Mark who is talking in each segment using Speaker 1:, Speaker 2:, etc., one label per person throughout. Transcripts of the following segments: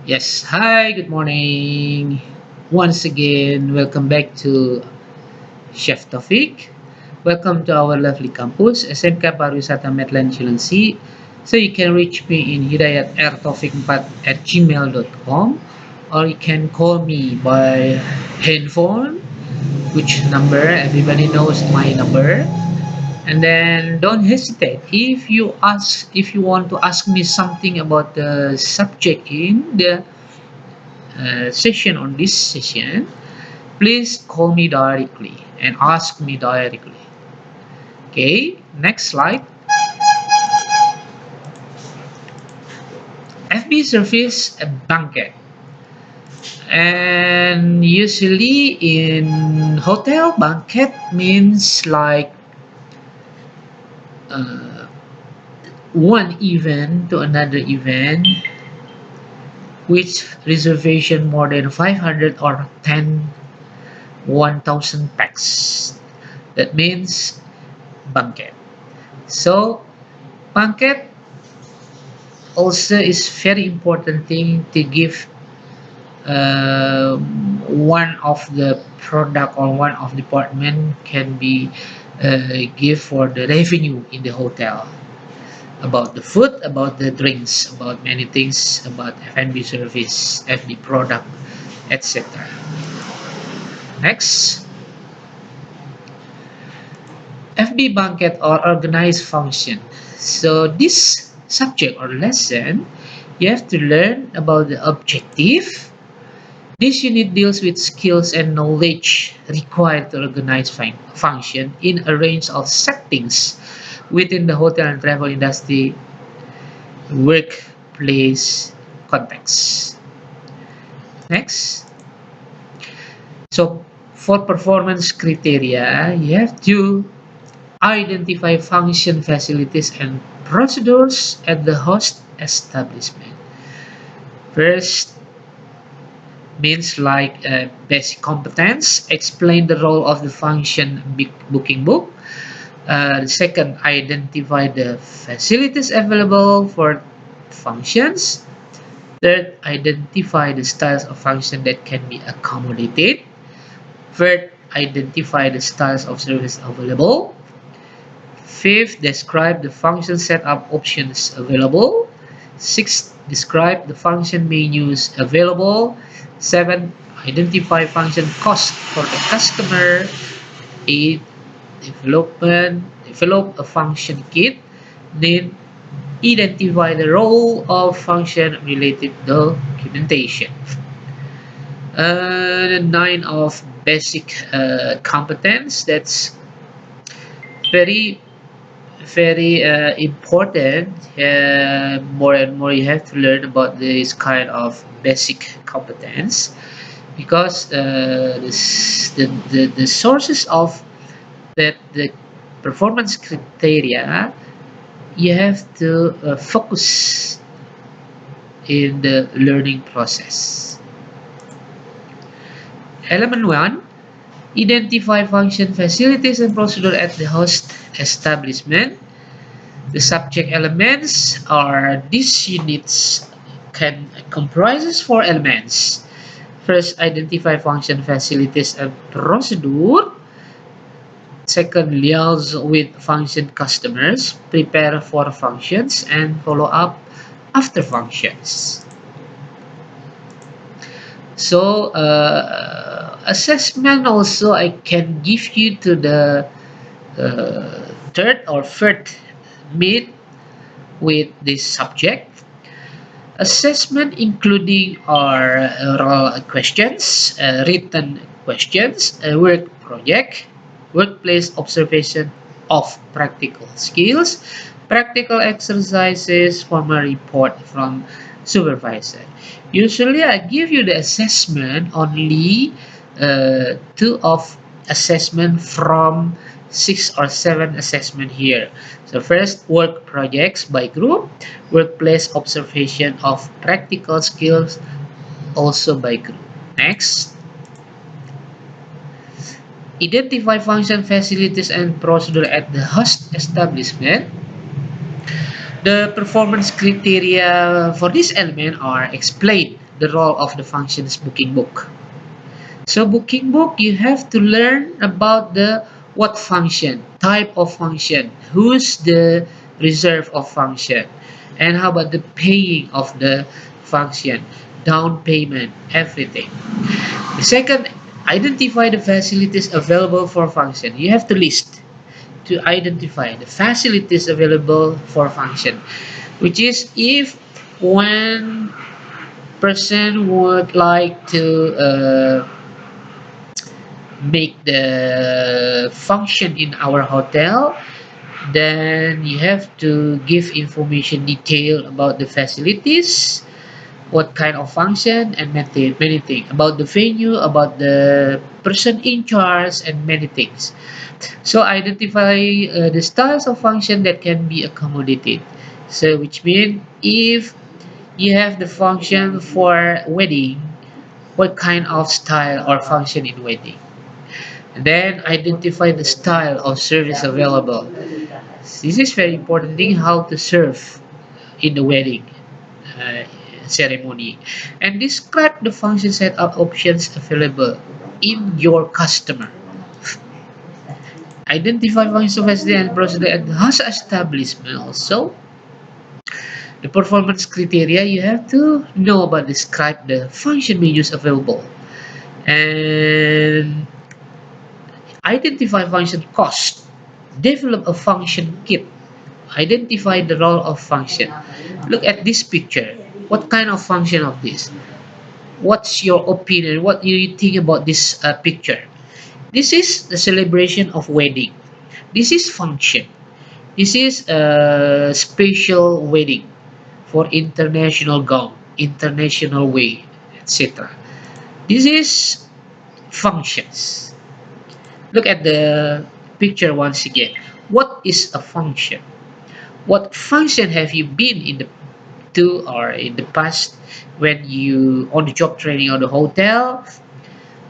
Speaker 1: Yes, hi, good morning. Once again, welcome back to Chef Taufik. Welcome to our lovely campus, SMK Pariwisata Medland Chilensi. So you can reach me in Hidayat Taufik 4 at gmail.com, or you can call me by handphone, which number everybody knows my number. And then don't hesitate if you want to ask me something about the subject in the session on this session, please call me directly and ask me directly. Okay, next slide. FB service a banquet. And usually in hotel, banquet means like uh, one event to another event with reservation more than 500 or 1,000 packs. That means banquet. So banquet also is very important thing to give one of the product or one of department can be give for the revenue in the hotel about the food, about the drinks, about many things, about F&B service, FB product, etc. Next, FB banquet or organized function. So this subject or lesson, you have to learn about the objective. This unit deals with skills and knowledge required to organize function in a range of settings within the hotel and travel industry workplace context. Next, so for performance criteria, you have to identify function facilities and procedures at the host establishment. First, means like basic competence, explain the role of the function booking book. Second, identify the facilities available for functions. Third, identify the styles of function that can be accommodated. Third, identify the styles of service available. Fifth, describe the function setup options available. Sixth, describe the function menus available. Seven, identify function cost for the customer. Eight, develop a function kit. Then identify the role of function related documentation. Nine of basic competence. That's very important. More and more you have to learn about this kind of basic competence because the sources of that the performance criteria you have to focus in the learning process. Element 1, identify function facilities and procedure at the host establishment. The subject elements are these units can comprises four elements. First, identify function facilities and procedure. Second, liaise with function customers, prepare for functions, and follow up after functions. So, assessment also I can give you to the third or fourth meet with this subject. Assessment including our oral questions, written questions, a work project, workplace observation of practical skills, practical exercises, formal report from supervisor. Usually I give you the assessment only two of assessment from six or seven assessment here. So first, work projects by group, workplace observation of practical skills also by group. Next, identify function facilities and procedure at the host establishment. The performance criteria for this element are explain the role of the functions booking book. So booking book, you have to learn about the what function, type of function, who's the reserve of function, and how about the paying of the function, down payment, everything. The second, identify the facilities available for function. You have to list to identify the facilities available for function, which is if one person would like to make the function in our hotel, then you have to give information detail about the facilities, what kind of function, and many things about the venue, about the person in charge, and many things. So identify the styles of function that can be accommodated. So which means if you have the function for wedding, what kind of style or function in wedding? Then identify the style of service available. This is very important thing how to serve in the wedding uh, ceremony, and describe the function set of options available in your customer. Identify functions of SD and procedure at the host establishment. Also, the performance criteria you have to know about describe the function menus available and identify function cost. Develop a function kit. Identify the role of function. Look at this picture. What kind of function of this? What's your opinion? What do you think about this picture? This is the celebration of wedding. This is function. This is a special wedding for international gown, international way, etc. This is functions. Look at the picture once again. What is a function? What function have you been in the to or in the past when you on the job training or the hotel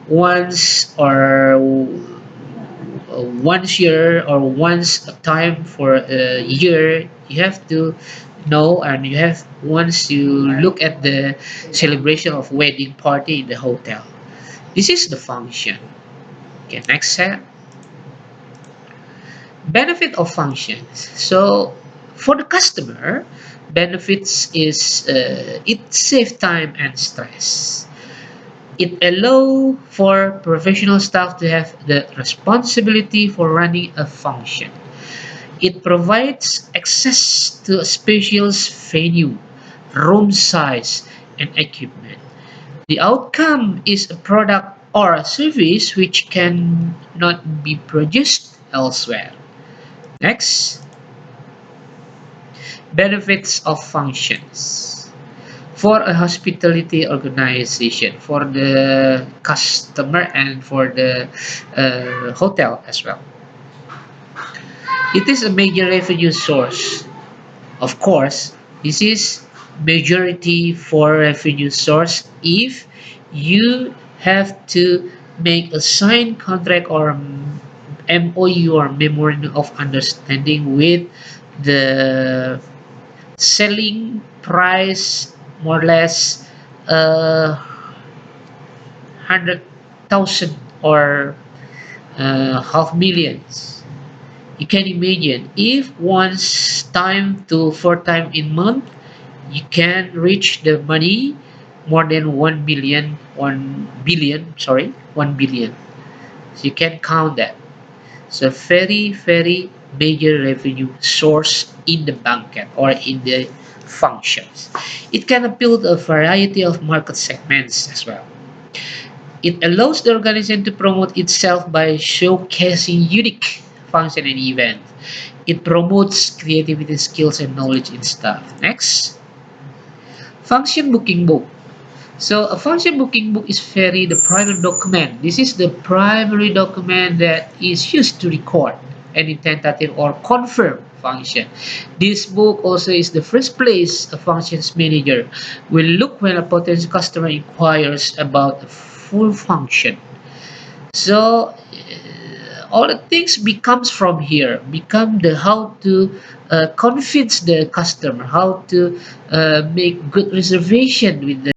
Speaker 1: once or once year or once a time for a year you have to know and you have once you look at the celebration of wedding party in the hotel. This is the function. Okay, next set. Benefit of functions. So for the customer, benefits is it save time and stress. It allow for professional staff to have the responsibility for running a function. It provides access to a spacious venue, room size, and equipment. The outcome is a product or a service which cannot be produced elsewhere. Next, benefits of functions. For a hospitality organization, for the customer, and for the hotel as well. It is a major revenue source. Of course, this is majority for revenue source if you have to make a signed contract or MOU or memorandum of understanding with the selling price more or less 100,000 or half millions. You can imagine if once time to four time in month you can reach the money more than 1 billion, 1 billion, sorry, 1 billion. So you can count that. So very, very major revenue source in the Banquette or in the functions. It can appeal to a variety of market segments as well. It allows the organization to promote itself by showcasing unique function and event. It promotes creativity, skills, and knowledge in staff. Next, function booking book. So a function booking book is very the primary document. This is the primary document that is used to record any tentative or confirm function. This book also is the first place a functions manager will look when a potential customer inquires about a full function. So all the things becomes from here, become the how to convince the customer, how to make good reservation with